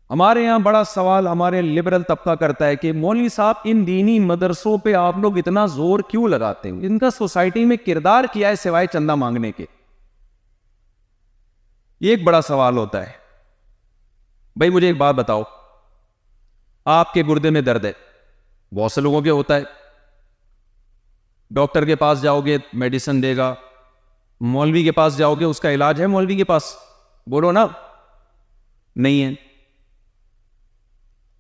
ہمارے یہاں بڑا سوال ہمارے لبرل طبقہ کرتا ہے کہ مولوی صاحب ان دینی مدرسوں پہ آپ لوگ اتنا زور کیوں لگاتے ہیں؟ ان کا سوسائٹی میں کردار کیا ہے سوائے چندہ مانگنے کے؟ یہ ایک بڑا سوال ہوتا ہے. بھائی مجھے ایک بات بتاؤ, آپ کے گردے میں درد ہے, بہت سے لوگوں کے ہوتا ہے, ڈاکٹر کے پاس جاؤ گے میڈیسن دے گا, مولوی کے پاس جاؤ گے اس کا علاج ہے مولوی کے پاس؟ بولو نا, نہیں ہے.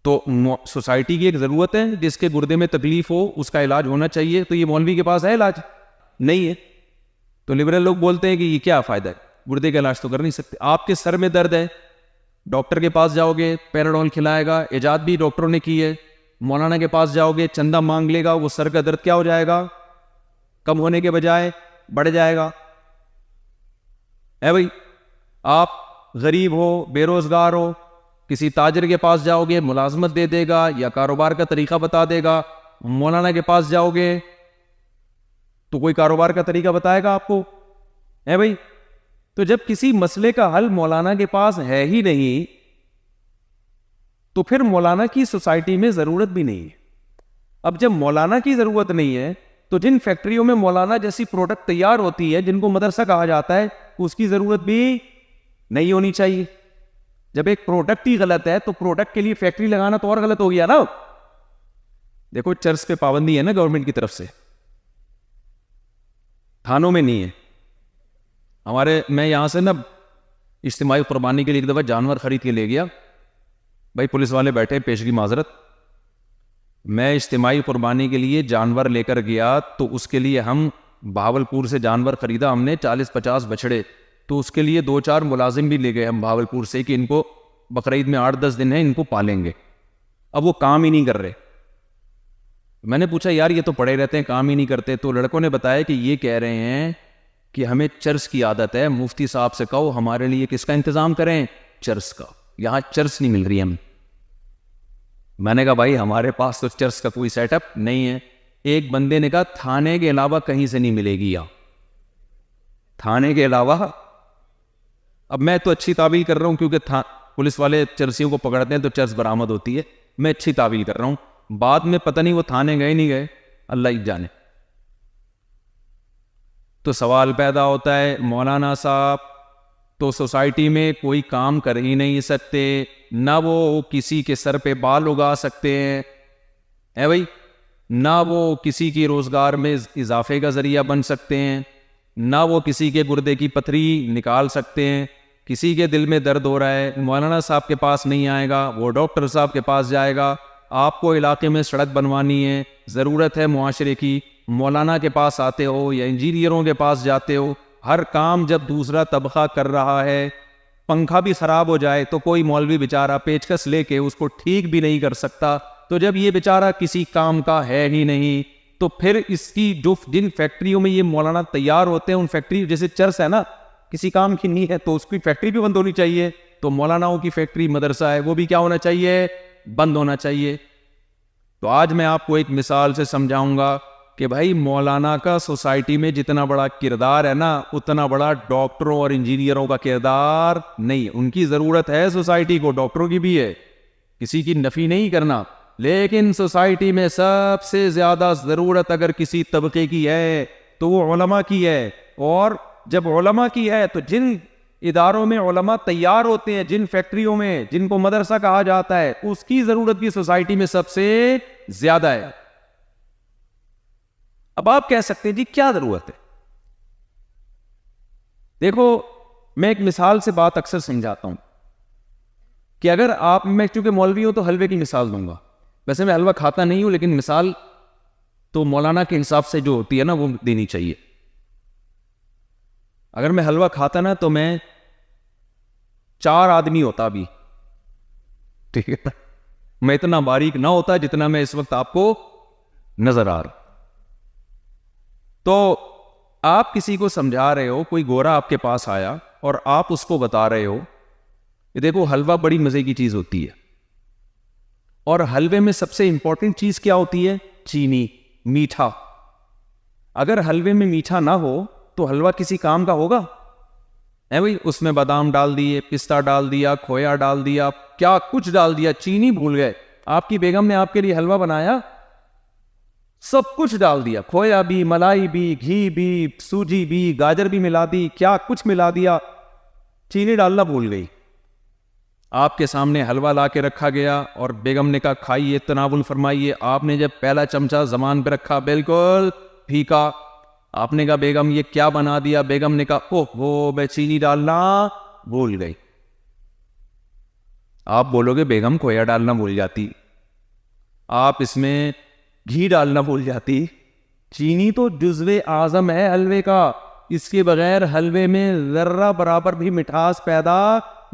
تو سوسائٹی کی ایک ضرورت ہے جس کے گردے میں تکلیف ہو اس کا علاج ہونا چاہیے, تو یہ مولوی کے پاس ہے علاج؟ نہیں ہے. تو لبرل لوگ بولتے ہیں کہ یہ کیا فائدہ ہے, گردے کا علاج تو کر نہیں سکتے. آپ کے سر میں درد ہے, ڈاکٹر کے پاس جاؤ گے پیراڈول کھلائے گا, ایجاد بھی ڈاکٹروں نے کی ہے. مولانا کے پاس جاؤ گے چندہ مانگ لے گا, وہ سر کا درد کیا ہو جائے گا؟ کم ہونے کے بجائے بڑھ جائے گا. اے بھائی, آپ غریب ہو, بے روزگار ہو, کسی تاجر کے پاس جاؤ گے ملازمت دے دے گا یا کاروبار کا طریقہ بتا دے گا. مولانا کے پاس جاؤ گے تو کوئی کاروبار کا طریقہ بتائے گا آپ کو؟ ہے بھائی. تو جب کسی مسئلے کا حل مولانا کے پاس ہے ہی نہیں تو پھر مولانا کی سوسائٹی میں ضرورت بھی نہیں ہے. اب جب مولانا کی ضرورت نہیں ہے تو جن فیکٹریوں میں مولانا جیسی پروڈکٹ تیار ہوتی ہے جن کو مدرسہ کہا جاتا ہے, اس کی ضرورت بھی نہیں ہونی چاہیے. جب ایک پروڈکٹ ہی غلط ہے تو پروڈکٹ کے لیے فیکٹری لگانا تو اور غلط ہو گیا نا. دیکھو چرچ پہ پابندی ہے نا گورنمنٹ کی طرف سے, تھانوں میں نہیں ہے. میں یہاں سے نا اجتماعی قربانی کے لیے ایک دفعہ جانور خرید کے لے گیا. بھائی پولیس والے بیٹھے, پیشگی معذرت, میں اجتماعی قربانی کے لیے جانور لے کر گیا تو اس کے لیے ہم بہاولپور سے جانور خریدا ہم نے 40-50 بچڑے, تو اس کے لیے 2-4 ملازم بھی لے گئے ہم بہاولپور سے کہ ان کو بقرعید میں 8-10 دن ہے ان کو پالیں گے. اب وہ کام ہی نہیں کر رہے. میں نے پوچھا یار یہ تو پڑے رہتے ہیں کام ہی نہیں کرتے, تو لڑکوں نے بتایا کہ یہ کہہ رہے ہیں کہ ہمیں چرس کی عادت ہے, مفتی صاحب سے کہو ہمارے لیے کس کا انتظام کریں, چرس کا, یہاں چرس نہیں مل رہی ہم. میں نے کہا بھائی ہمارے پاس تو چرس کا کوئی سیٹ اپ نہیں ہے. ایک بندے نے کہا تھانے کے علاوہ کہیں سے نہیں ملے گی یہاں, تھانے کے علاوہ. اب میں تو اچھی تعویل کر رہا ہوں کیونکہ پولیس والے چرسیوں کو پکڑتے ہیں تو چرس برآمد ہوتی ہے, میں اچھی تعویل کر رہا ہوں. بعد میں پتہ نہیں وہ تھانے گئے نہیں گئے, اللہ ہی جانے. تو سوال پیدا ہوتا ہے مولانا صاحب تو سوسائٹی میں کوئی کام کر ہی نہیں سکتے, نہ وہ کسی کے سر پہ بال اگا سکتے ہیں, ہے بھائی, نہ وہ کسی کی روزگار میں اضافے کا ذریعہ بن سکتے ہیں, نہ وہ کسی کے گردے کی پتھری نکال سکتے ہیں. کسی کے دل میں درد ہو رہا ہے, مولانا صاحب کے پاس نہیں آئے گا, وہ ڈاکٹر صاحب کے پاس جائے گا. آپ کو علاقے میں سڑک بنوانی ہے, ضرورت ہے معاشرے کی, مولانا کے پاس آتے ہو یا انجینئروں کے پاس جاتے ہو. ہر کام جب دوسرا طبقہ کر رہا ہے, پنکھا بھی خراب ہو جائے تو کوئی مولوی بیچارہ پیچکس لے کے اس کو ٹھیک بھی نہیں کر سکتا. تو جب یہ بیچارہ کسی کام کا ہے ہی نہیں تو پھر اس کی جن فیکٹریوں میں یہ مولانا تیار ہوتے ہیں, ان فیکٹری جیسے چرس ہے نا, کسی کام کی نہیں ہے تو اس کی فیکٹری بھی بند ہونی چاہیے. تو مولاناؤں کی فیکٹری مدرسہ ہے وہ بھی کیا ہونا چاہیے, بند ہونا چاہیے. تو آج میں آپ کو ایک مثال سے سمجھاؤں گا کہ بھائی مولانا کا سوسائٹی میں جتنا بڑا کردار ہے نا, اتنا بڑا ڈاکٹروں اور انجینئروں کا کردار نہیں. ان کی ضرورت ہے سوسائٹی کو, ڈاکٹروں کی بھی ہے, کسی کی نفی نہیں کرنا, لیکن سوسائٹی میں سب سے زیادہ ضرورت اگر کسی طبقے کی ہے تو وہ علماء کی ہے. اور جب علماء کی ہے تو جن اداروں میں علماء تیار ہوتے ہیں, جن فیکٹریوں میں جن کو مدرسہ کہا جاتا ہے, اس کی ضرورت بھی سوسائٹی میں سب سے زیادہ ہے. اب آپ کہہ سکتے ہیں جی کیا ضرورت ہے؟ دیکھو میں ایک مثال سے بات اکثر سمجھاتا ہوں کہ اگر آپ, میں چونکہ مولوی ہوں تو حلوے کی مثال دوں گا, ویسے میں حلوہ کھاتا نہیں ہوں لیکن مثال تو مولانا کے حساب سے جو ہوتی ہے نا وہ دینی چاہیے. اگر میں حلوہ کھاتا نا تو میں 4 آدمی ہوتا بھی, ٹھیک ہے, میں اتنا باریک نہ ہوتا جتنا میں اس وقت آپ کو نظر آ رہا. تو آپ کسی کو سمجھا رہے ہو, کوئی گورا آپ کے پاس آیا اور آپ اس کو بتا رہے ہو کہ دیکھو حلوہ بڑی مزے کی چیز ہوتی ہے, اور حلوے میں سب سے امپورٹنٹ چیز کیا ہوتی ہے, چینی, میٹھا. اگر حلوے میں میٹھا نہ ہو تو حلوہ کسی کام کا ہوگا؟ ہے بھائی، اس میں بادام ڈال دیے، پستہ ڈال دیا، کھویا ڈال دیا، کیا کچھ ڈال دیا، چینی بھول گئے. آپ کی بیگم نے آپ کے لیے حلوہ بنایا، سب کچھ ڈال دیا، کھویا بھی، ملائی بھی، گھی بھی، سوجی بھی، گاجر بھی ملا دی، کیا کچھ ملا دیا، چینی ڈالنا بھول گئی. آپ کے سامنے حلوہ لا کے رکھا گیا اور بیگم نے کہا کھائیے، تناول فرمائیے. آپ نے جب پہلا چمچہ زبان پہ رکھا بالکل پھیکا. آپ نے کہا بیگم یہ کیا بنا دیا؟ بیگم نے کہا اوہ وہ میں چینی ڈالنا بھول گئی. آپ بولو گے بیگم کھویا ڈالنا بھول جاتی، آپ اس میں گھی ڈالنا بھول جاتی. چینی تو جزو اعظم ہے حلوے کا، اس کے بغیر حلوے میں ذرہ برابر بھی مٹھاس پیدا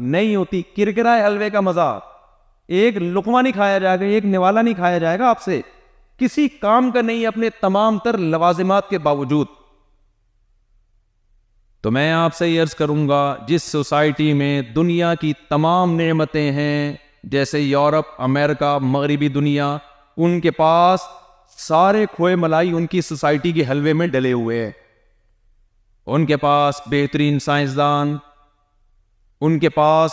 نہیں ہوتی. کرکرا ہے حلوے کا مزہ، ایک لقمہ نہیں کھایا جائے گا، ایک نوالا نہیں کھایا جائے گا آپ سے، کسی کام کا نہیں اپنے تمام تر لوازمات کے باوجود. تو میں آپ سے یہ عرض کروں گا، جس سوسائٹی میں دنیا کی تمام نعمتیں ہیں، جیسے یورپ، امریکہ، مغربی دنیا، ان کے پاس سارے کھوئے ملائی ان کی سوسائٹی کے حلوے میں ڈلے ہوئے ہیں. ان کے پاس بہترین سائنسدان، ان کے پاس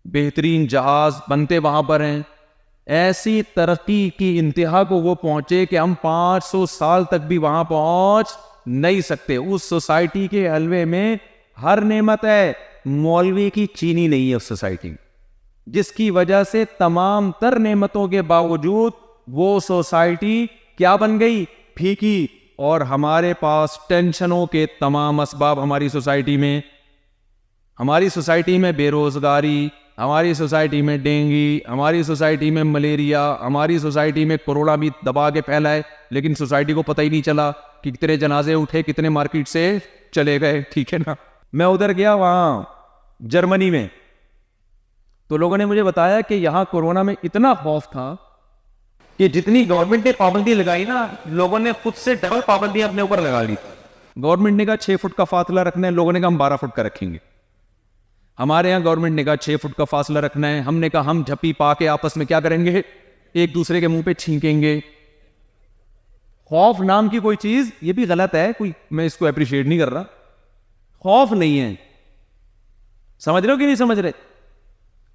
بہترین جہاز بنتے وہاں پر ہیں. ایسی ترقی کی انتہا کو وہ پہنچے کہ ہم 500 سال تک بھی وہاں پہنچ نہیں سکتے. اس سوسائٹی کے حلوے میں ہر نعمت ہے، مولوی کی چینی نہیں ہے اس سوسائٹی میں، جس کی وجہ سے تمام تر نعمتوں کے باوجود وہ سوسائٹی کیا بن گئی؟ پھیکی. اور ہمارے پاس ٹینشنوں کے تمام اسباب ہماری سوسائٹی میں بے روزگاری، ہماری سوسائٹی میں ڈینگی، ہماری سوسائٹی میں ملیریا، ہماری سوسائٹی میں کورونا بھی دبا کے پھیلا ہے، لیکن سوسائٹی کو پتہ ہی نہیں چلا کہ کتنے جنازے اٹھے، کتنے مارکیٹ سے چلے گئے. ٹھیک ہے نا. میں ادھر گیا وہاں جرمنی میں، تو لوگوں نے مجھے بتایا کہ یہاں کورونا میں اتنا خوف تھا کہ جتنی گورنمنٹ نے پابندی لگائی نا، لوگوں نے خود سے ڈبل پابندیاں اپنے اوپر لگا لی. گورنمنٹ نے کہا 6 فٹ کا فاصلہ رکھنا ہے، لوگوں نے کہا ہم 12 فٹ کا رکھیں گے. ہمارے یہاں گورنمنٹ نے کہا 6 فٹ کا فاصلہ رکھنا ہے، ہم نے کہا ہم جھپی پا کے آپس میں کیا کریں گے؟ ایک دوسرے کے منہ پہ چھینکیں گے. خوف نام کی کوئی چیز، یہ بھی غلط ہے، کوئی میں اس کو اپریشیٹ نہیں کر رہا. خوف نہیں ہے. سمجھ رہے ہو کہ نہیں سمجھ رہے؟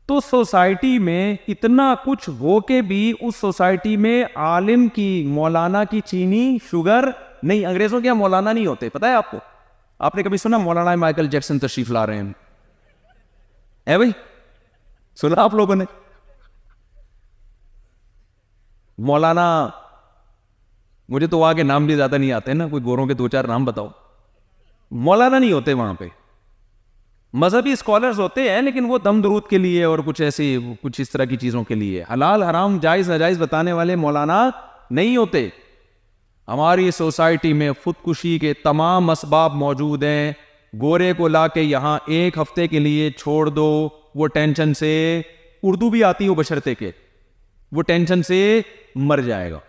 تو سوسائٹی میں اتنا کچھ ہو کے بھی اس سوسائٹی میں عالم کی، مولانا کی چینی، شوگر نہیں. انگریزوں کے یہاں مولانا نہیں ہوتے، پتہ ہے آپ کو؟ آپ نے کبھی سنا مولانا مائیکل جیکسن تشریف لا رہے ہیں؟ ہے بھائی، سنا آپ لوگوں نے؟ مولانا، مجھے تو وہاں کے نام بھی زیادہ نہیں آتے نا، کوئی گوروں کے 2-4 نام بتاؤ. مولانا نہیں ہوتے وہاں پہ. مذہبی اسکالرز ہوتے ہیں، لیکن وہ دم درود کے لیے اور کچھ اس طرح کی چیزوں کے لیے، حلال حرام جائز ناجائز بتانے والے مولانا نہیں ہوتے. ہماری سوسائٹی میں خودکشی کے تمام اسباب موجود ہیں. گورے کو لا کے یہاں 1 ہفتے کے لیے چھوڑ دو، وہ ٹینشن سے، اردو بھی آتی ہو بشرطے کے، وہ ٹینشن سے مر جائے گا.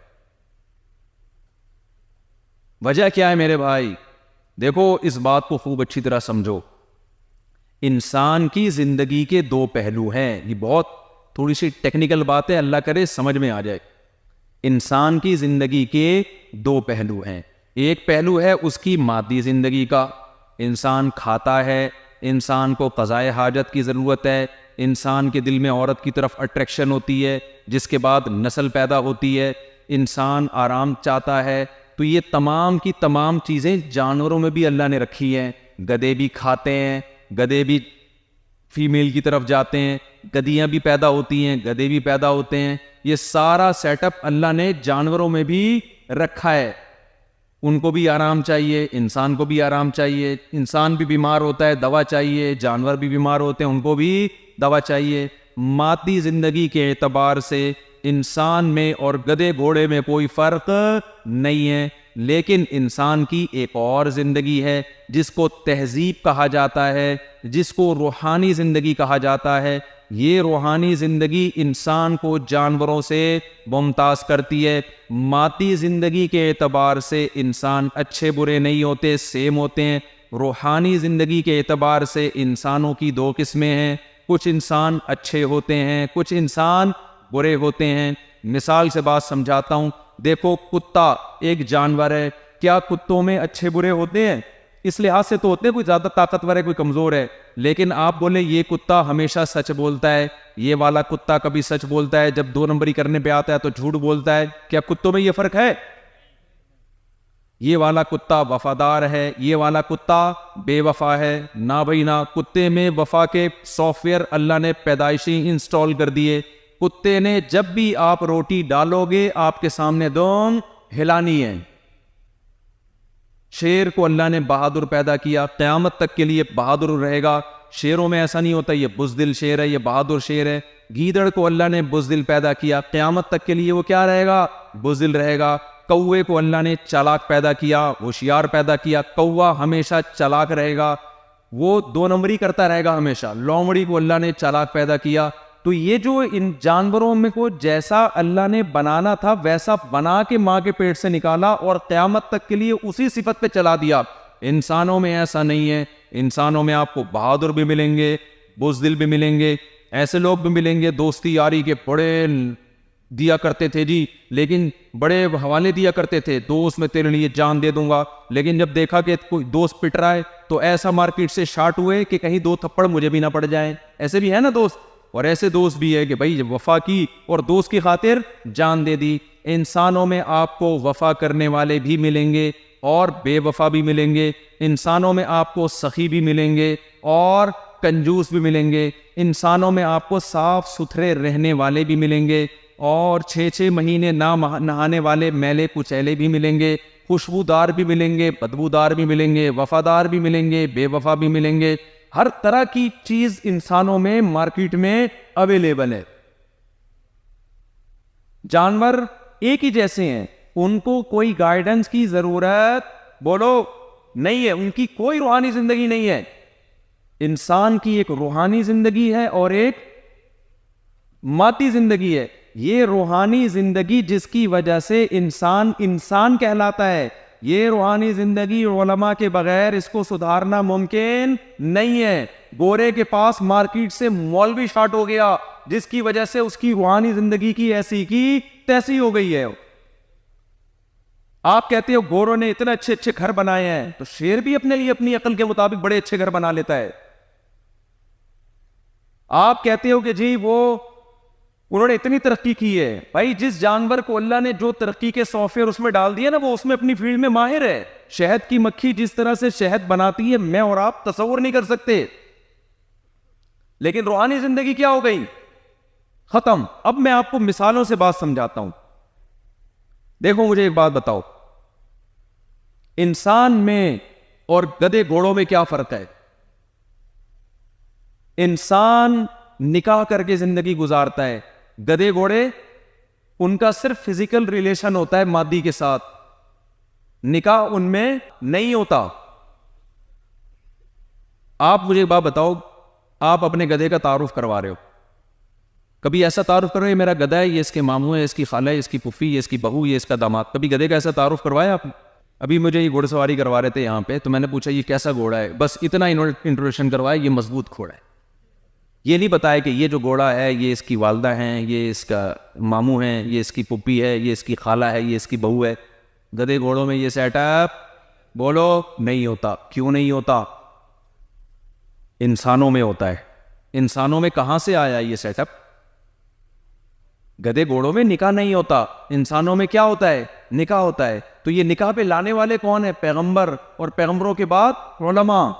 وجہ کیا ہے میرے بھائی؟ دیکھو اس بات کو خوب اچھی طرح سمجھو. انسان کی زندگی کے 2 پہلو ہیں. یہ بہت تھوڑی سی ٹیکنیکل بات ہے، اللہ کرے سمجھ میں آ جائے. انسان کی زندگی کے 2 پہلو ہیں. ایک پہلو ہے اس کی مادی زندگی کا، انسان کھاتا ہے، انسان کو قضائے حاجت کی ضرورت ہے، انسان کے دل میں عورت کی طرف اٹریکشن ہوتی ہے، جس کے بعد نسل پیدا ہوتی ہے، انسان آرام چاہتا ہے. تو یہ تمام کی تمام چیزیں جانوروں میں بھی اللہ نے رکھی ہیں. گدھے بھی کھاتے ہیں، گدھے بھی فیمیل کی طرف جاتے ہیں، گدھیاں بھی پیدا ہوتی ہیں، گدھے بھی پیدا ہوتے ہیں. یہ سارا سیٹ اپ اللہ نے جانوروں میں بھی رکھا ہے. ان کو بھی آرام چاہیے، انسان کو بھی آرام چاہیے. انسان بھی بیمار ہوتا ہے، دوا چاہیے، جانور بھی بیمار ہوتے ہیں، ان کو بھی دوا چاہیے. مادی زندگی کے اعتبار سے انسان میں اور گدھے گھوڑے میں کوئی فرق نہیں ہے. لیکن انسان کی ایک اور زندگی ہے جس کو تہذیب کہا جاتا ہے، جس کو روحانی زندگی کہا جاتا ہے. یہ روحانی زندگی انسان کو جانوروں سے ممتاز کرتی ہے. مادی زندگی کے اعتبار سے انسان اچھے برے نہیں ہوتے، سیم ہوتے ہیں. روحانی زندگی کے اعتبار سے انسانوں کی 2 قسمیں ہیں. کچھ انسان اچھے ہوتے ہیں، کچھ انسان برے ہوتے ہیں. مثال سے بات سمجھاتا ہوں. دیکھو کتا ایک جانور ہے، کیا کتوں میں اچھے برے ہوتے ہیں؟ اس لحاظ سے تو ہوتے ہیں کوئی زیادہ طاقتور ہے کوئی کمزور ہے، لیکن آپ بولے یہ کتا ہمیشہ سچ بولتا ہے، یہ والا کتا کبھی سچ بولتا ہے، جب 2 نمبری کرنے پہ آتا ہے تو جھوٹ بولتا ہے، کیا کتوں میں یہ فرق ہے؟ یہ والا کتا وفادار ہے، یہ والا کتا بے وفا ہے؟ نہ بھائی نہ، کتے میں وفا کے سافٹ ویئر اللہ نے پیدائشی انسٹال کر دیے. کتے نے جب بھی آپ روٹی ڈالو گے آپ کے سامنے دون ہلانی ہے. شیر کو اللہ نے بہادر پیدا کیا، قیامت تک کے لیے بہادر رہے گا. شیروں میں ایسا نہیں ہوتا یہ بزدل شیر ہے، یہ بہادر شیر ہے. گیدڑ کو اللہ نے بزدل پیدا کیا، قیامت تک کے لیے وہ کیا رہے گا؟ بزدل رہے گا. کوے کو اللہ نے چالاک پیدا کیا، ہوشیار پیدا کیا. کوا ہمیشہ چالاک رہے گا، وہ 2 نمبری کرتا رہے گا ہمیشہ. لومڑی کو اللہ نے چالاک پیدا کیا. تو یہ جو ان جانوروں میں کو جیسا اللہ نے بنانا تھا ویسا بنا کے ماں کے پیٹ سے نکالا اور قیامت تک کے لیے اسی صفت پہ چلا دیا. انسانوں میں ایسا نہیں ہے. انسانوں میں آپ کو بہادر بھی ملیں گے، بزدل بھی ملیں گے، ایسے لوگ بھی ملیں گے دوستی یاری کے بڑے دیا کرتے تھے جی، لیکن بڑے حوالے دیا کرتے تھے، دوست میں تیرے لیے جان دے دوں گا. لیکن جب دیکھا کہ کوئی دوست پٹ رہا ہے تو ایسا مارکیٹ سے شارٹ ہوئے کہ کہیں 2 تھپڑ مجھے بھی نہ پڑ جائیں. ایسے بھی ہے نا دوست، اور ایسے دوست بھی ہے کہ بھائی وفا کی اور دوست کی خاطر جان دے دی. انسانوں میں آپ کو وفا کرنے والے بھی ملیں گے اور بے وفا بھی ملیں گے. انسانوں میں آپ کو سخی بھی ملیں گے اور کنجوس بھی ملیں گے. انسانوں میں آپ کو صاف ستھرے رہنے والے بھی ملیں گے اور 6 مہینے نہ نہانے والے میلے کچیلے بھی ملیں گے. خوشبودار بھی ملیں گے، بدبودار بھی ملیں گے، وفادار بھی ملیں گے، بے وفا بھی ملیں گے. ہر طرح کی چیز انسانوں میں مارکیٹ میں اویلیبل ہے. جانور ایک ہی جیسے ہیں، ان کو کوئی گائیڈنس کی ضرورت بولو نہیں ہے، ان کی کوئی روحانی زندگی نہیں ہے. انسان کی ایک روحانی زندگی ہے اور ایک مادی زندگی ہے. یہ روحانی زندگی جس کی وجہ سے انسان کہلاتا ہے، یہ روحانی زندگی علماء کے بغیر اس کو سدھارنا ممکن نہیں ہے. گورے کے پاس مارکیٹ سے مولوی شارٹ ہو گیا جس کی وجہ سے اس کی روحانی زندگی کی ایسی کی تیسی ہو گئی ہے. آپ کہتے ہو گوروں نے اتنے اچھے اچھے گھر بنائے ہیں، تو شیر بھی اپنے لیے اپنی عقل کے مطابق بڑے اچھے گھر بنا لیتا ہے. آپ کہتے ہو کہ جی انہوں نے اتنی ترقی کی ہے. بھائی جس جانور کو اللہ نے جو ترقی کے سافٹ ویئر اس میں ڈال دیا نا، وہ اس میں اپنی فیلڈ میں ماہر ہے. شہد کی مکھی جس طرح سے شہد بناتی ہے میں اور آپ تصور نہیں کر سکتے. لیکن روحانی زندگی کیا ہو گئی؟ ختم. اب میں آپ کو مثالوں سے بات سمجھاتا ہوں. دیکھو مجھے ایک بات بتاؤ، انسان میں اور گدھے گھوڑوں میں کیا فرق ہے؟ انسان نکاح کر کے زندگی گزارتا ہے، گدھے گھوڑے ان کا صرف فزیکل ریلیشن ہوتا ہے مادی کے ساتھ، نکاح ان میں نہیں ہوتا. آپ مجھے ایک بات بتاؤ، آپ اپنے گدھے کا تعارف کروا رہے ہو، کبھی ایسا تعارف کرو یہ میرا گدھا ہے، یہ اس کے ماموں ہے، اس کی خالہ ہے، اس کی پھوپھی، یہ اس کی بہو، یہ اس کا داماد. کبھی گدھے کا ایسا تعارف کروایا آپ نے؟ ابھی مجھے یہ گھوڑ سواری کروا رہے تھے یہاں پہ، تو میں نے پوچھا یہ کیسا گھوڑا ہے، بس اتنا انٹروڈکشن کروایا، یہ مضبوط گھوڑا ہے. یہ نہیں بتایا کہ یہ جو گھوڑا ہے یہ اس کی والدہ ہیں، یہ اس کا ماموں ہیں، یہ اس کی پھوپھی ہے، یہ اس کی خالہ ہے، یہ اس کی بہو ہے. گدھے گھوڑوں میں یہ سیٹ اپ بولو نہیں ہوتا. کیوں نہیں ہوتا؟ انسانوں میں ہوتا ہے. انسانوں میں کہاں سے آیا یہ سیٹ اپ؟ گدھے گھوڑوں میں نکاح نہیں ہوتا، انسانوں میں کیا ہوتا ہے؟ نکاح ہوتا ہے. تو یہ نکاح پہ لانے والے کون ہیں؟ پیغمبر، اور پیغمبروں کے بعد علماء.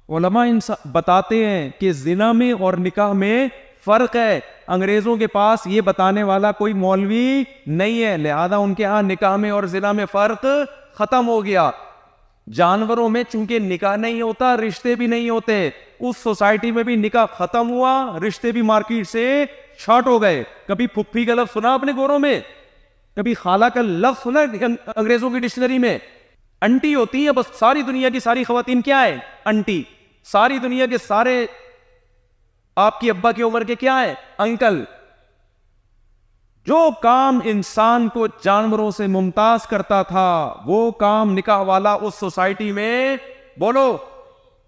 علماء بتاتے ہیں کہ زنا میں اور نکاح میں فرق ہے. انگریزوں کے پاس یہ بتانے والا کوئی مولوی نہیں ہے، لہذا ان کے ہاں نکاح میں اور زنا میں فرق ختم ہو گیا. جانوروں میں چونکہ نکاح نہیں ہوتا، رشتے بھی نہیں ہوتے، اس سوسائٹی میں بھی نکاح ختم ہوا، رشتے بھی مارکیٹ سے شارٹ ہو گئے. کبھی پھپھی کا لفظ سنا آپ نے گوروں میں؟ کبھی خالہ کا لفظ سنا انگریزوں کی ڈکشنری میں؟ انٹی ہوتی ہے بس. ساری دنیا کی ساری خواتین کیا ہے؟ انٹی. ساری دنیا کے سارے آپ کی ابا کی عمر کے کیا ہے؟ انکل. جو کام انسان کو جانوروں سے ممتاز کرتا تھا وہ کام نکاح والا اس سوسائٹی میں بولو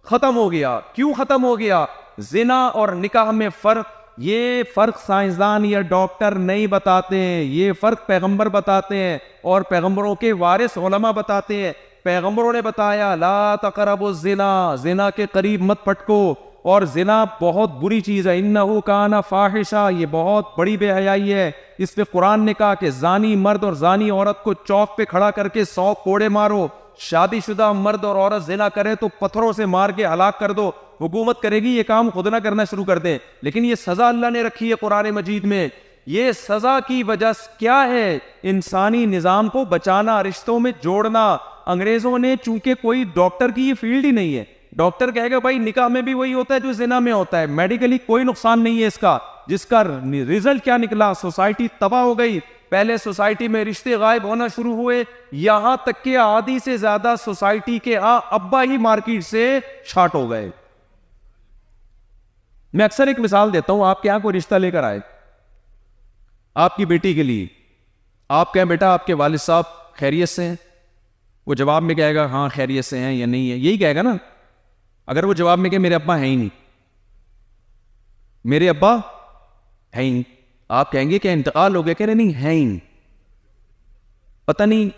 ختم ہو گیا. کیوں ختم ہو گیا؟ زنا اور نکاح میں فرق. یہ فرق سائنسدان یا ڈاکٹر نہیں بتاتے ہیں، یہ فرق پیغمبر بتاتے ہیں اور پیغمبروں کے وارث علماء بتاتے ہیں. پیغمبروں نے بتایا لا تقربوا الزنا، زنا کے قریب مت پھٹکو، اور زنا بہت بری چیز ہے، انہ کان فاحشہ، یہ بہت بڑی بے حیائی ہے۔ اس پہ قرآن نے کہا کہ زانی مرد اور زانی عورت کو چوک پہ کھڑا کر کے 100 کوڑے مارو، شادی شدہ مرد اور عورت زنا کرے تو پتھروں سے مار کے ہلاک کر دو۔ حکومت کرے گی یہ کام خود نہ کرنا شروع کر دیں، لیکن یہ سزا اللہ نے رکھی ہے قرآن مجید میں۔ یہ سزا کی وجہ کیا ہے؟ انسانی نظام کو بچانا، رشتوں میں جوڑنا۔ انگریزوں نے چونکہ کوئی ڈاکٹر کی یہ فیلڈ ہی نہیں ہے، ڈاکٹر کہے گا بھائی نکاح میں بھی وہی ہوتا ہے جو زنا میں ہوتا ہے، میڈیکلی کوئی نقصان نہیں ہے اس کا، جس کا ریزلٹ کیا نکلا؟ سوسائٹی تباہ ہو گئی۔ پہلے سوسائٹی میں رشتے غائب ہونا شروع ہوئے، یہاں تک کہ آدھی سے زیادہ سوسائٹی کے ابا ہی مارکیٹ سے شارٹ ہو گئے۔ میں اکثر ایک مثال دیتا ہوں، آپ کے یہاں کوئی رشتہ لے کر آئے آپ کی بیٹی کے لیے، آپ کہیں بیٹا آپ کے والد صاحب خیریت سے ہیں؟ وہ جواب میں کہے گا ہاں خیریت سے ہیں یا نہیں ہے، یہی کہے گا نا۔ اگر وہ جواب میں کہ میرے ابا ہیں ہی نہیں، میرے ابا ہے ہی نہیں، آپ کہیں گے کہ انتقال ہو گیا؟ کہہ رہے نہیں، ہے ہی نہیں، پتہ نہیں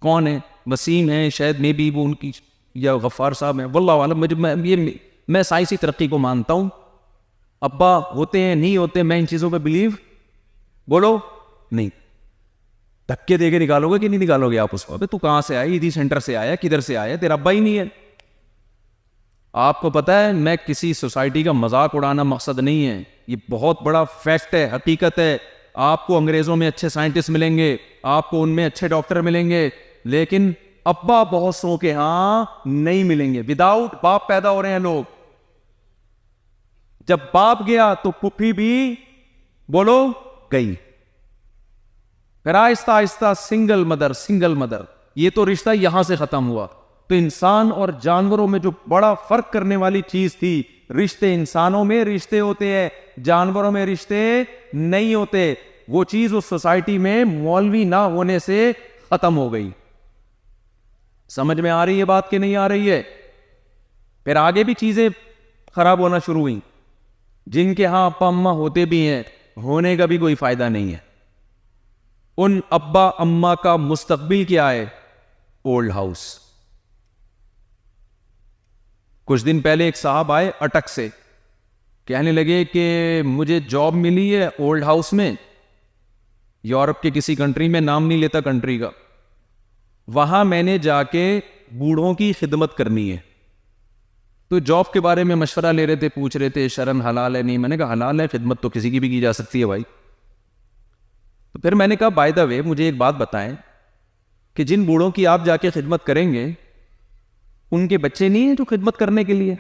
کون ہے، وسیم ہے شاید، میں بھی وہ ان کی، یا غفار صاحب ہیں، واللہ عالم۔ میں سائنسی ترقی کو مانتا ہوں، ابا ہوتے ہیں نہیں ہوتے، میں ان چیزوں پہ بلیو بولو نہیں۔ دھکے دے کے نکالو گے کہ نہیں نکالو گے آپ اس کو؟ تو کہاں سے آیا؟ ایدھی سینٹر سے آیا، کدھر سے آیا؟ تیرا ابا ہی نہیں ہے۔ آپ کو پتا ہے میں کسی سوسائٹی کا مذاق اڑانا مقصد نہیں ہے، یہ بہت بڑا فیکٹ ہے، حقیقت ہے۔ آپ کو انگریزوں میں اچھے سائنٹسٹ ملیں گے، آپ کو ان میں اچھے ڈاکٹر ملیں گے، لیکن ابا بہت سو کے ہاں نہیں ملیں گے۔ وداؤٹ باپ پیدا ہو رہے ہیں لوگ۔ جب باپ گیا تو پھوپھی بھی بولو گئی، پھر آہستہ آہستہ سنگل مدر، یہ تو رشتہ یہاں سے ختم ہوا۔ تو انسان اور جانوروں میں جو بڑا فرق کرنے والی چیز تھی، رشتے، انسانوں میں رشتے ہوتے ہیں، جانوروں میں رشتے نہیں ہوتے، وہ چیز اس سوسائٹی میں مولوی نہ ہونے سے ختم ہو گئی۔ سمجھ میں آ رہی ہے بات کہ نہیں آ رہی ہے؟ پھر آگے بھی چیزیں خراب ہونا شروع ہوئیں۔ جن کے ہاں ابا اماں ہوتے بھی ہیں، ہونے کا بھی کوئی فائدہ نہیں ہے۔ ان ابا اماں کا مستقبل کیا ہے؟ Old house. کچھ دن پہلے ایک صاحب آئے اٹک سے، کہنے لگے کہ مجھے جاب ملی ہے اولڈ ہاؤس میں، یورپ کے کسی کنٹری میں، نام نہیں لیتا کنٹری کا، وہاں میں نے جا کے بوڑھوں کی خدمت کرنی ہے۔ تو جاب کے بارے میں مشورہ لے رہے تھے، پوچھ رہے تھے شرم حلال ہے نہیں؟ میں نے کہا حلال ہے، خدمت تو کسی کی بھی کی جا سکتی ہے بھائی۔ تو پھر میں نے کہا بائی دا وے مجھے ایک بات بتائیں کہ جن بوڑھوں کی آپ جا کے خدمت کریں گے ان کے بچے نہیں ہیں جو خدمت کرنے کے لیے؟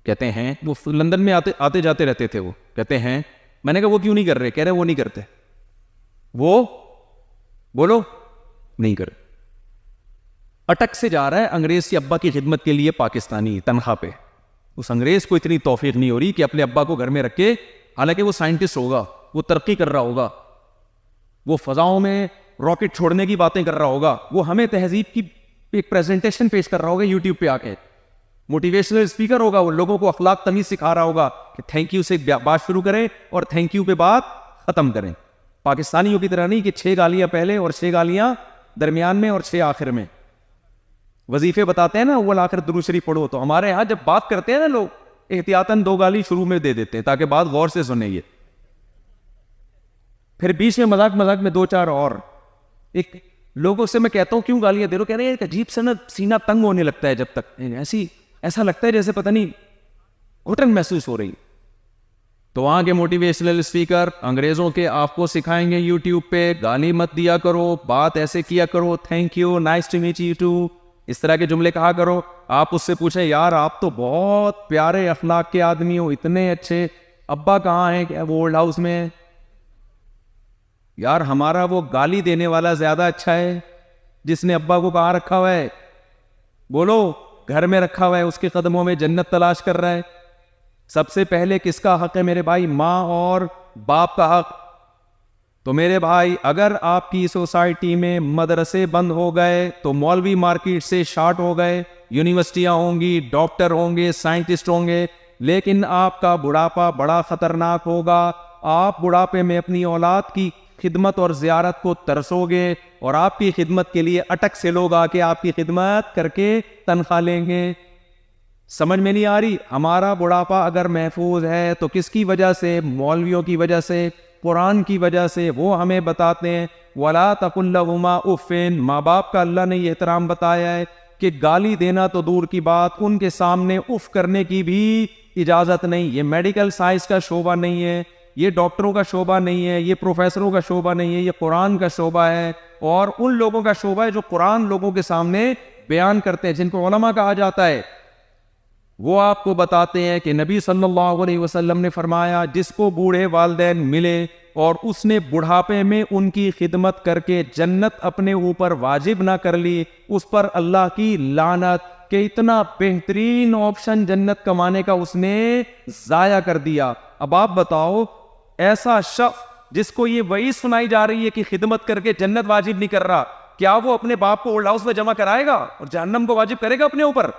کہتے ہیں وہ لندن میں آتے جاتے رہتے تھے، وہ کہتے ہیں۔ میں نے کہا وہ کیوں نہیں کر رہے؟ کہہ رہے وہ نہیں کرتے، وہ بولو نہیں کرے۔ اٹک سے جا رہا ہے انگریز کے ابا کی خدمت کے لیے پاکستانی تنخواہ پہ، اس انگریز کو اتنی توفیق نہیں ہو رہی کہ اپنے ابا کو گھر میں رکھے، حالانکہ وہ سائنٹسٹ ہوگا، وہ ترقی کر رہا ہوگا، وہ فضاؤں میں راکٹ چھوڑنے کی باتیں کر رہا ہوگا، وہ ہمیں تہذیب کی ایک پریزنٹیشن پیش کر رہا ہوگا یوٹیوب پہ آ کے، موٹیویشنل اسپیکر ہوگا، وہ لوگوں کو اخلاق تمیز سکھا رہا ہوگا کہ تھینک یو سے بات شروع کریں اور تھینک یو پہ بات ختم کریں۔ پاکستانیوں کی طرح نہیں کہ 6 گالیاں پہلے اور 6 گالیاں درمیان میں اور 6 آخر میں۔ وظیفے بتاتے ہیں نا اول آخر درود شریف پڑھو، تو ہمارے ہاں جب بات کرتے ہیں نا لوگ احتیاطاً 2 گالی شروع میں دے دیتے ہیں تاکہ بات غور سے سنیں گے، پھر بیچ میں مذاق میں 2-4 اور۔ ایک لوگوں سے میں کہتا ہوں کیوں گالیاں دے رہے ہو؟ کہہ رہے ہیں ایک عجیب سے نا سینہ تنگ ہونے لگتا ہے، جب تک ایسا لگتا ہے جیسے پتہ نہیں گھٹن محسوس ہو رہی۔ تو وہاں کے موٹیویشنل اسپیکر انگریزوں کے آپ کو سکھائیں گے یوٹیوب پہ گالی مت دیا کرو، بات ایسے کیا کرو، thank you, nice to meet you too, اس طرح کے جملے کہا کرو۔ آپ اس سے پوچھیں یار آپ تو بہت پیارے اخلاق کے آدمی ہو، اتنے اچھے، ابا کہاں ہیں؟ کہ وہ اولڈ ہاؤس میں۔ یار ہمارا وہ گالی دینے والا زیادہ اچھا ہے جس نے ابا کو کہاں رکھا ہوا ہے؟ بولو گھر میں رکھا ہوا ہے، اس کے قدموں میں جنت تلاش کر رہا ہے۔ سب سے پہلے کس کا حق ہے میرے بھائی؟ ماں اور باپ کا حق۔ تو میرے بھائی اگر آپ کی سوسائٹی میں مدرسے بند ہو گئے تو مولوی مارکیٹ سے شارٹ ہو گئے، یونیورسٹیاں ہوں گی، ڈاکٹر ہوں گے، سائنٹسٹ ہوں گے، لیکن آپ کا بڑھاپا بڑا خطرناک ہوگا۔ آپ بڑھاپے میں اپنی اولاد کی خدمت اور زیارت کو ترسو گے اور آپ کی خدمت کے لیے اٹک سے لوگ آ کے آپ کی خدمت کر کے تنخواہ لیں گے. سمجھ میں نہیں آ رہی؟ ہمارا بڑھاپا اگر محفوظ ہے تو کس کی وجہ سے؟ مولویوں کی وجہ سے، قرآن کی وجہ سے. وہ ہمیں بتاتے ہیں وَلَا تَقُلْ لَهُمَا اُفٍّ. ماں باپ کا اللہ نے یہ احترام بتایا ہے کہ گالی دینا تو دور کی بات، ان کے سامنے اف کرنے کی بھی اجازت نہیں. یہ میڈیکل سائنس کا شعبہ نہیں ہے، یہ ڈاکٹروں کا شعبہ نہیں ہے، یہ پروفیسروں کا شعبہ نہیں ہے، یہ قرآن کا شعبہ ہے اور ان لوگوں کا شعبہ ہے جو قرآن لوگوں کے سامنے بیان کرتے ہیں، جن کو علماء کہا جاتا ہے. وہ آپ کو بتاتے ہیں کہ نبی صلی اللہ علیہ وسلم نے فرمایا جس کو بوڑھے والدین ملے اور اس نے بڑھاپے میں ان کی خدمت کر کے جنت اپنے اوپر واجب نہ کر لی، اس پر اللہ کی لعنت کہ اتنا بہترین آپشن جنت کمانے کا اس نے ضائع کر دیا. اب آپ بتاؤ، ایسا شخص جس کو یہ وحی سنائی جا رہی ہے کہ خدمت کر کے جنت واجب نہیں کر رہا، کیا وہ اپنے باپ کو اولڈ ہاؤس میں جمع کرائے گا اور جہنم کو واجب کرے گا اپنے اوپر؟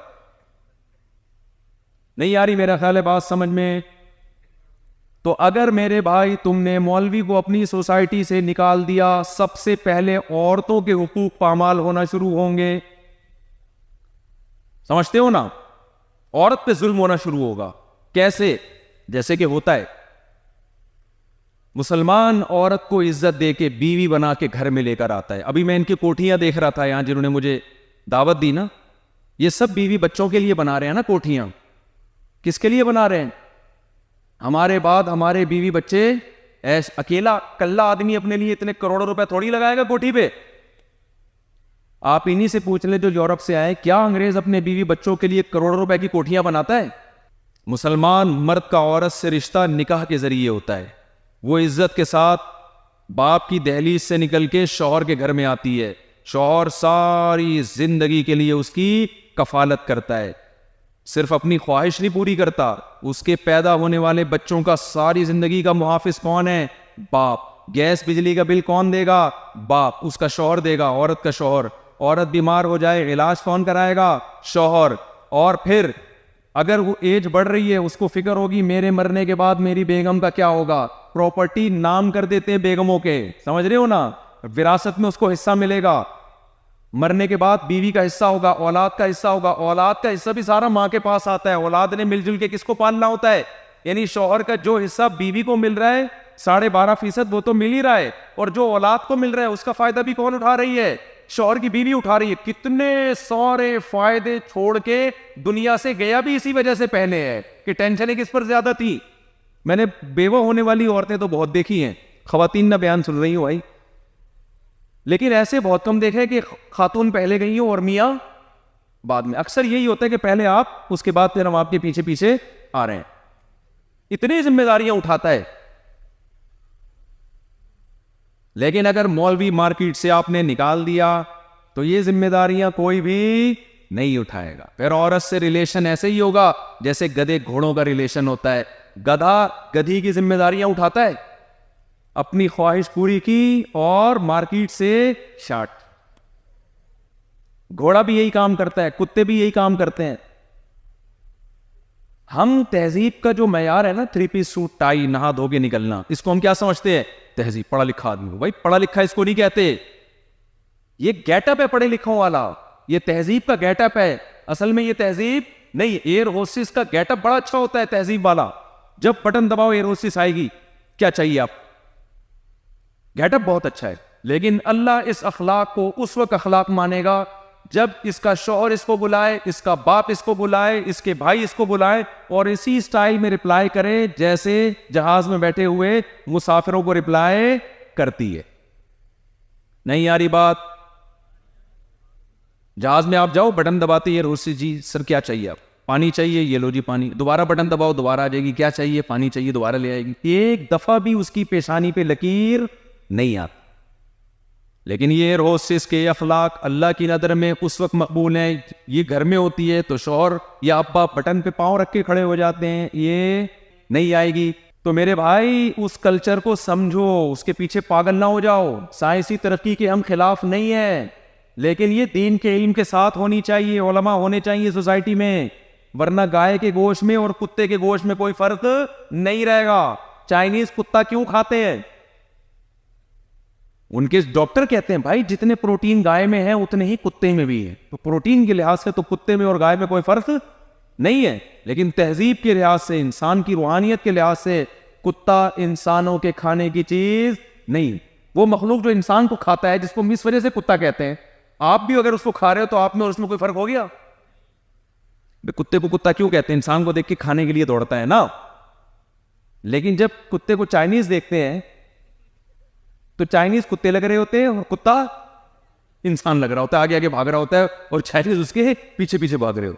نہیں آ رہی میرا خیال ہے بات سمجھ میں؟ تو اگر میرے بھائی تم نے مولوی کو اپنی سوسائٹی سے نکال دیا، سب سے پہلے عورتوں کے حقوق پامال ہونا شروع ہوں گے. سمجھتے ہو نا؟ عورت پہ ظلم ہونا شروع ہوگا. کیسے؟ جیسے کہ ہوتا ہے مسلمان عورت کو عزت دے کے بیوی بنا کے گھر میں لے کر آتا ہے. ابھی میں ان کی کوٹھیاں دیکھ رہا تھا یہاں، جنہوں نے مجھے دعوت دی نا، یہ سب بیوی بچوں کے لیے بنا رہے ہیں نا کوٹھیاں. کس کے لیے بنا رہے ہیں؟ ہمارے بعد ہمارے بیوی بچے اکیلا کلہ آدمی اپنے لیے اتنے کروڑوں روپے تھوڑی لگائے گا کوٹھی پہ. آپ انہی سے پوچھ لیں جو یورپ سے آئے، کیا انگریز اپنے بیوی بچوں کے لیے کروڑوں روپے کی کوٹھیاں بناتا ہے؟ مسلمان مرد کا عورت سے رشتہ نکاح کے ذریعے ہوتا ہے. وہ عزت کے ساتھ باپ کی دہلیز سے نکل کے شوہر کے گھر میں آتی ہے. شوہر ساری زندگی کے لیے اس کی کفالت کرتا ہے. صرف اپنی خواہش نہیں پوری کرتا، اس کے پیدا ہونے والے بچوں کا ساری زندگی کا محافظ کون ہے؟ باپ. گیس بجلی کا بل کون دے گا؟ باپ. اس کا شوہر دے گا، عورت کا شوہر. عورت بیمار ہو جائے علاج کون کرائے گا؟ شوہر. اور پھر اگر وہ ایج بڑھ رہی ہے، اس کو فکر ہوگی میرے مرنے کے بعد میری بیگم کا کیا ہوگا. پراپرٹی نام کر دیتے ہیں بیگموں کے، سمجھ رہے ہو نا؟ وراثت میں اس کو حصہ ملے گا. مرنے کے بعد بیوی کا حصہ ہوگا، اولاد کا حصہ ہوگا. اولاد کا حصہ بھی سارا ماں کے پاس آتا ہے. اولاد نے مل جل کے کس کو پالنا ہوتا ہے؟ یعنی شوہر کا جو حصہ بیوی کو مل رہا ہے 12.5%، وہ تو مل ہی رہا ہے، اور جو اولاد کو مل رہا ہے اس کا فائدہ بھی کون اٹھا رہی ہے؟ شوہر کی بیوی اٹھا رہی ہے. کتنے سارے فائدے چھوڑ کے دنیا سے گیا بھی اسی وجہ سے پہلے ہے کہ ٹینشنیں کس پر زیادہ تھی. میں نے بیوہ ہونے والی عورتیں تو بہت دیکھی ہیں، خواتین نہ بیان سن رہی ہوں بھائی، لیکن ایسے بہت کم دیکھے کہ خاتون پہلے گئی ہوں اور میاں بعد میں. اکثر یہی ہوتا ہے کہ پہلے آپ، اس کے بعد پھر ہم آپ کے پیچھے پیچھے آ رہے ہیں. اتنی ذمہ داریاں اٹھاتا ہے. لیکن اگر مولوی مارکیٹ سے آپ نے نکال دیا تو یہ ذمہ داریاں کوئی بھی نہیں اٹھائے گا. پھر عورت سے ریلیشن ایسے ہی ہوگا جیسے گدھے گھوڑوں کا ریلیشن ہوتا ہے. گدھا گدھی کی ذمہ داریاں اٹھاتا ہے، اپنی خواہش پوری کی اور مارکیٹ سے شارٹ. گھوڑا بھی یہی کام کرتا ہے، کتے بھی یہی کام کرتے ہیں. ہم تہذیب کا جو معیار ہے نا، 3 پیس سوٹ ٹائی نہا دھو کے نکلنا، اس کو ہم کیا سمجھتے ہیں؟ تہذیب. پڑھا لکھا آدمی ہو بھائی، پڑھا لکھا اس کو نہیں کہتے. یہ گیٹ اپ ہے پڑھے لکھوں والا، یہ تہذیب کا گیٹ اپ ہے. اصل میں یہ تہذیب نہیں. ایئر ہوسٹس کا گیٹ اپ بڑا اچھا ہوتا ہے تہذیب والا. جب بٹن دباؤ ایئر ہوسٹس آئے گی، کیا چاہیے آپ؟ گیٹ اپ بہت اچھا ہے. لیکن اللہ اس اخلاق کو اس وقت اخلاق مانے گا جب اس کا شوہر اس کو بلائے، اس کا باپ اس کو بلائے، اس کے بھائی اس کو بلائے اور اسی سٹائل میں رپلائی کرے جیسے جہاز میں بیٹھے ہوئے مسافروں کو رپلائی کرتی ہے. نہیں آ رہی بات؟ جہاز میں آپ جاؤ، بٹن دباتے ایئر ہوسٹس، جی سر کیا چاہیے آپ؟ پانی چاہیے، یہ لو جی پانی. دوبارہ بٹن دباؤ، دوبارہ آ جائے گی. کیا چاہیے؟ پانی چاہیے. دوبارہ لے آئے گی. ایک دفعہ بھی اس کی پیشانی پہ لکیر نہیں آتی. لیکن یہ ایئر ہوسٹس کے اخلاق اللہ کی نظر میں اس وقت مقبول ہیں. یہ گھر میں ہوتی ہے تو شوہر یا ابا بٹن پہ پاؤں رکھ کے کھڑے ہو جاتے ہیں، یہ نہیں آئے گی. تو میرے بھائی اس کلچر کو سمجھو، اس کے پیچھے پاگل نہ ہو جاؤ. سائنسی ترقی کے ہم خلاف نہیں ہیں، لیکن یہ دین کے علم کے ساتھ ہونی چاہیے. علماء ہونے چاہیے سوسائٹی میں، ورنہ گائے کے گوشت میں اور کتے کے گوشت میں کوئی فرق نہیں رہے گا. چائنیز کتا کیوں کھاتے ہیں؟ ان کے ڈاکٹر کہتے ہیں بھائی جتنے پروٹین گائے میں ہیں اتنے ہی کتے میں بھی ہیں. تو پروٹین کے لحاظ سے تو کتے میں اور گائے میں کوئی فرق نہیں ہے, لیکن تہذیب کے لحاظ سے, انسان کی روحانیت کے لحاظ سے کتا انسانوں کے کھانے کی چیز نہیں. وہ مخلوق جو انسان کو کھاتا ہے, جس کو اس وجہ سے کتا کہتے ہیں, آپ بھی اگر اس کو کھا رہے ہو تو آپ میں اور اس میں کوئی فرق ہو گیا؟ کتے کو کتا کیوں کہتے ہیں؟ انسان کو دیکھ کے کھانے کے لیے دوڑتا ہے نا. لیکن جب کتے کو چائنیز دیکھتے ہیں تو چائنیز کتے لگ رہے ہوتے ہیں اور کتا انسان لگ رہا ہوتا ہے, آگے آگے بھاگ رہا ہوتا ہے اور چائنیز اس کے پیچھے پیچھے بھاگ رہے ہو.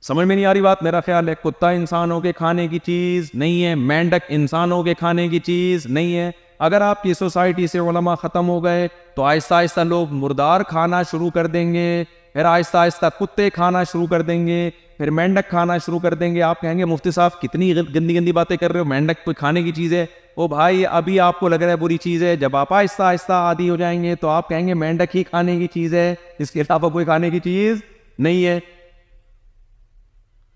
سمجھ میں نہیں آ رہی بات؟ میرا خیال ہے کتا انسانوں کے کھانے کی چیز نہیں ہے, مینڈک انسانوں کے کھانے کی چیز نہیں ہے. اگر آپ کی سوسائٹی سے علماء ختم ہو گئے تو آہستہ آہستہ لوگ مردار کھانا شروع کر دیں گے, پھر آہستہ آہستہ کتے کھانا شروع کر دیں گے, پھر مینڈک کھانا شروع کر دیں گے. آپ کہیں گے مفتی صاحب کتنی گندی گندی باتیں کر رہے ہو, مینڈک کوئی کھانے کی چیز ہے؟ او بھائی ابھی آپ کو لگ رہا ہے بری چیز ہے, جب آپ آہستہ آہستہ عادی ہو جائیں گے تو آپ کہیں گے مینڈک ہی کھانے کی چیز ہے, اس کے علاوہ کوئی کھانے کی چیز نہیں ہے.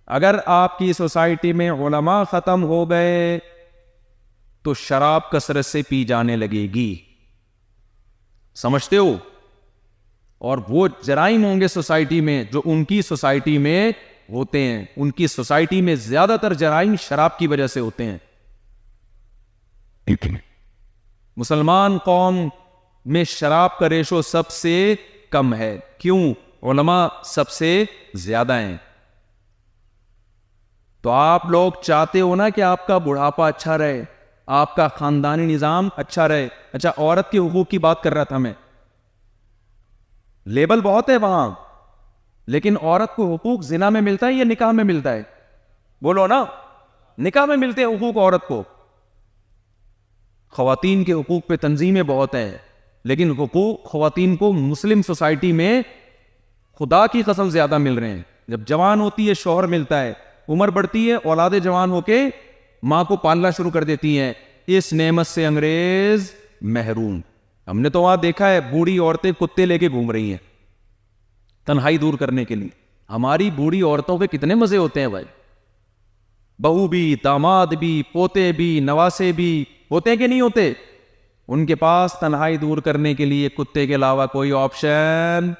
اگر آپ کی سوسائٹی میں علماء ختم ہو گئے تو شراب کثرت سے پی جانے لگے گی, سمجھتے ہو؟ اور وہ جرائم ہوں گے سوسائٹی میں جو ان کی سوسائٹی میں ہوتے ہیں. ان کی سوسائٹی میں زیادہ تر جرائم شراب کی وجہ سے ہوتے ہیں. مسلمان قوم میں شراب کا ریشو سب سے کم ہے. کیوں؟ علماء سب سے زیادہ ہیں. تو آپ لوگ چاہتے ہو نا کہ آپ کا بڑھاپا اچھا رہے, آپ کا خاندانی نظام اچھا رہے. اچھا, عورت کے حقوق کی بات کر رہا تھا میں. لیبل بہت ہے وہاں, لیکن عورت کو حقوق زنا میں ملتا ہے یا نکاح میں ملتا ہے؟ بولو نا. نکاح میں ملتے ہیں حقوق عورت کو. خواتین کے حقوق پہ تنظیمیں بہت ہیں, لیکن حقوق خواتین کو مسلم سوسائٹی میں خدا کی قسم زیادہ مل رہے ہیں. جب جوان ہوتی ہے شوہر ملتا ہے, عمر بڑھتی ہے اولادیں جوان ہو کے ماں کو پالنا شروع کر دیتی ہیں. اس نعمت سے انگریز محروم. ہم نے تو وہاں دیکھا ہے بوڑھی عورتیں کتے لے کے گھوم رہی ہیں تنہائی دور کرنے کے لیے. ہماری بوڑھی عورتوں پہ کتنے مزے ہوتے ہیں بھائی, بہو بھی, داماد بھی, پوتے بھی, نواسے بھی ہوتے ہیں کہ نہیں ہوتے؟ ان کے پاس تنہائی دور کرنے کے لیے کتے کے علاوہ کوئی آپشن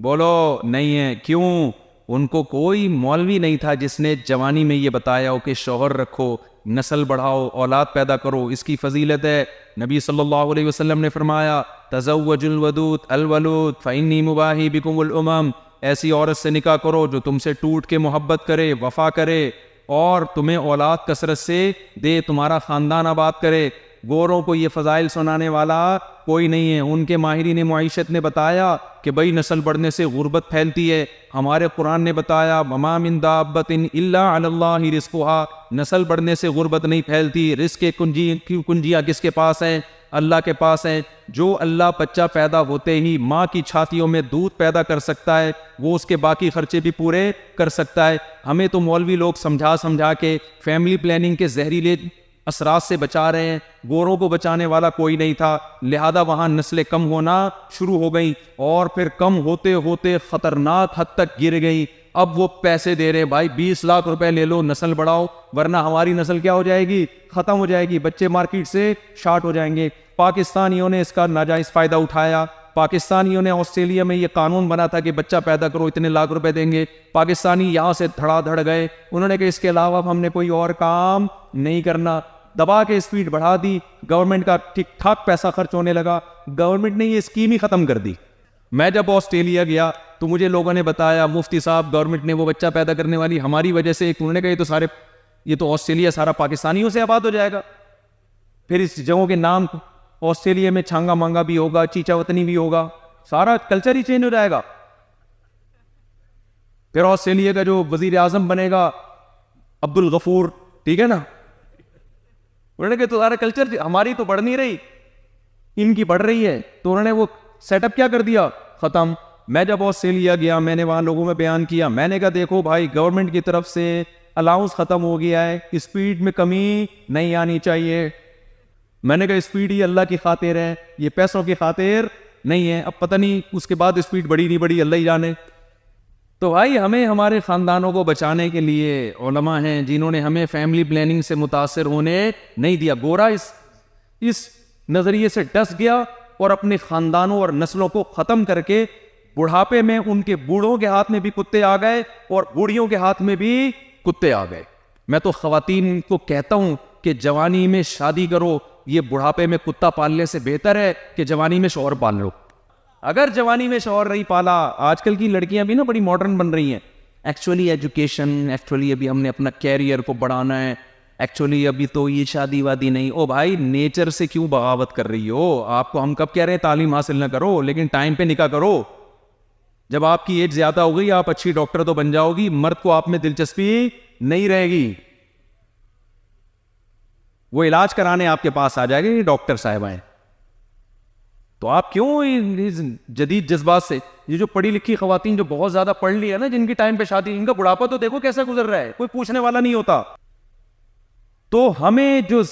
بولو نہیں ہے. کیوں؟ ان کو کوئی مولوی نہیں تھا جس نے جوانی میں یہ بتایا ہو کہ شوہر رکھو, نسل بڑھاؤ, اولاد پیدا کرو, اس کی فضیلت ہے. نبی صلی اللہ علیہ وسلم نے فرمایا تزوج الودود الولود فانی مباحی بکم الامم. ایسی عورت سے نکاح کرو جو تم سے ٹوٹ کے محبت کرے, وفا کرے اور تمہیں اولاد کثرت سے دے, تمہارا خاندان آباد کرے. گوروں کو یہ فضائل سنانے والا کوئی نہیں ہے. ان کے ماہرین معیشت نے بتایا کہ بھئی نسل بڑھنے سے غربت پھیلتی ہے. ہمارے قرآن نے بتایا وما من دابۃ الا علی اللہ رزقها, نسل بڑھنے سے غربت نہیں پھیلتی. رزق کے کنجیاں کس کے پاس ہیں؟ اللہ کے پاس ہیں. جو اللہ بچہ پیدا ہوتے ہی ماں کی چھاتیوں میں دودھ پیدا کر سکتا ہے, وہ اس کے باقی خرچے بھی پورے کر سکتا ہے. ہمیں تو مولوی لوگ سمجھا کے فیملی پلاننگ کے زہریلے اثرات سے بچا رہے ہیں. گوروں کو بچانے والا کوئی نہیں تھا, لہذا وہاں نسلیں کم ہونا شروع ہو گئیں اور پھر کم ہوتے ہوتے خطرناک حد تک گر گئی. اب وہ پیسے دے رہے بھائی 20 لاکھ روپے لے لو, نسل بڑھاؤ, ورنہ ہماری نسل کیا ہو جائے گی؟ ختم ہو جائے گی. بچے مارکیٹ سے شارٹ ہو جائیں گے. پاکستانیوں نے اس کا ناجائز فائدہ اٹھایا. پاکستانیوں نے آسٹریلیا میں یہ قانون بنا تھا کہ بچہ پیدا کرو اتنے لاکھ روپے دیں گے. پاکستانی یہاں سے دھڑا دھڑ گئے, انہوں نے کہ اس کے علاوہ ہم نے کوئی اور کام نہیں کرنا. دبا کے اسپیڈ بڑھا دی, گورنمنٹ کا ٹھیک ٹھاک پیسہ خرچ ہونے لگا. گورنمنٹ نے یہ اسکیم ہی ختم کر دی. میں جب آسٹریلیا گیا تو مجھے لوگوں نے بتایا مفتی صاحب گورنمنٹ نے وہ بچہ پیدا کرنے والی ہماری وجہ سے, انہوں نے کہا یہ تو آسٹریلیا سارا پاکستانیوں سے آباد ہو جائے گا. پھر اس جگہوں کے نام آسٹریلیا میں چھانگا مانگا بھی ہوگا, چیچا وطنی بھی ہوگا, سارا کلچر ہی چینج ہو جائے گا. پھر آسٹریلیا کا جو وزیر اعظم بنے گا عبد الغفور, ٹھیک ہے نا, انہوں نے کہا تو سارا کلچر ہماری تو بڑھ نہیں رہی, ان کی بڑھ رہی ہے. تو انہوں نے وہ سیٹ اپ کیا کر دیا, ختم. میں جب آسٹریلیا گیا میں نے وہاں لوگوں میں بیان کیا, میں نے کہا دیکھو بھائی گورنمنٹ کی طرف سے الاؤنس ختم ہو گیا ہے, اسپیڈ میں کمی نہیں آنی چاہیے. میں نے کہا اسپیڈ ہی اللہ کی خاطر ہے, یہ پیسوں کی خاطر نہیں ہے. اب پتہ نہیں اس کے بعد اسپیڈ بڑی نہیں بڑی, اللہ ہی جانے. تو بھائی ہمیں ہمارے خاندانوں کو بچانے کے لیے علماء ہیں جنہوں نے ہمیں فیملی پلاننگ سے متاثر ہونے نہیں دیا. گورا اس نظریے سے ڈس گیا اور اپنے خاندانوں اور نسلوں کو ختم کر کے بڑھاپے میں ان کے بوڑھوں کے ہاتھ میں بھی کتے آ گئے اور بوڑھیوں کے ہاتھ میں بھی کتے آ گئے. میں تو خواتین کو کہتا ہوں کہ جوانی میں شادی کرو, یہ بڑھاپے میں کتا پالنے سے بہتر ہے کہ جوانی میں شوہر پال لو. اگر جوانی میں شوہر نہیں پالا, آج کل کی لڑکیاں بھی نا بڑی ماڈرن بن رہی ہیں, ایکچولی ایجوکیشن, ایکچولی ابھی ہم نے اپنا کیریئر کو بڑھانا ہے, ایکچولی ابھی تو یہ شادی وادی نہیں. او بھائی, نیچر سے کیوں بغاوت کر رہی ہو؟ آپ کو ہم کب کہہ رہے ہیں تعلیم حاصل نہ کرو, لیکن ٹائم پہ نکاح کرو. جب آپ کی ایج زیادہ ہو گئی, آپ اچھی ڈاکٹر تو بن جاؤ گی, مرد کو آپ میں دلچسپی نہیں رہے گی, وہ علاج کرانے آپ کے پاس آ جائے گا, یہ ڈاکٹر صاحب ہیں. تو آپ کیوں جدید جذبات سے, یہ جو پڑھی لکھی خواتین جو بہت زیادہ پڑھ لی ہے نا, جن کی ٹائم پہ شادی, ان کا بڑھاپا تو دیکھو کیسا گزر رہا ہے, کوئی پوچھنے والا نہیں ہوتا. تو ہمیں جو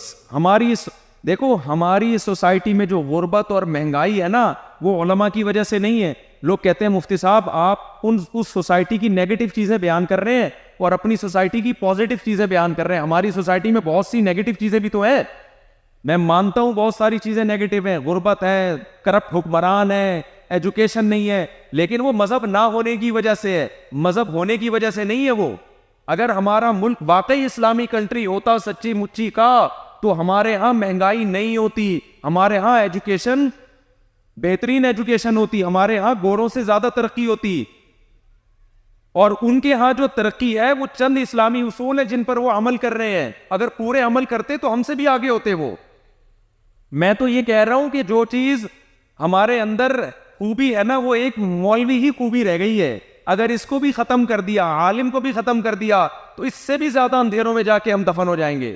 دیکھو ہماری سوسائٹی میں جو غربت اور مہنگائی ہے نا, وہ علماء کی وجہ سے نہیں ہے. لوگ کہتے ہیں مفتی صاحب آپ اس سوسائٹی کی نیگیٹو چیزیں بیان کر رہے ہیں اور اپنی سوسائٹی کی پازیٹو چیزیں بیان کر رہے ہیں. ہماری سوسائٹی میں بہت سی نیگیٹو چیزیں بھی تو ہیں, میں مانتا ہوں بہت ساری چیزیں نیگیٹو ہیں, غربت ہے, کرپٹ حکمران ہے, ایجوکیشن نہیں ہے, لیکن وہ مذہب نہ ہونے کی وجہ سے ہے, مذہب ہونے کی وجہ سے نہیں ہے. وہ اگر ہمارا ملک واقعی اسلامی کنٹری ہوتا سچی مچی کا, تو ہمارے ہاں مہنگائی نہیں ہوتی, ہمارے ہاں ایجوکیشن بہترین ایجوکیشن ہوتی, ہمارے ہاں گوروں سے زیادہ ترقی ہوتی, اور ان کے ہاں جو ترقی ہے وہ چند اسلامی اصول ہیں جن پر وہ عمل کر رہے ہیں. اگر پورے عمل کرتے تو ہم سے بھی آگے ہوتے وہ. میں تو یہ کہہ رہا ہوں کہ جو چیز ہمارے اندر خوبی ہے نا, وہ ایک مولوی ہی خوبی رہ گئی ہے. اگر اس کو بھی ختم کر دیا, عالم کو بھی ختم کر دیا, تو اس سے بھی زیادہ اندھیروں میں جا کے ہم دفن ہو جائیں گے.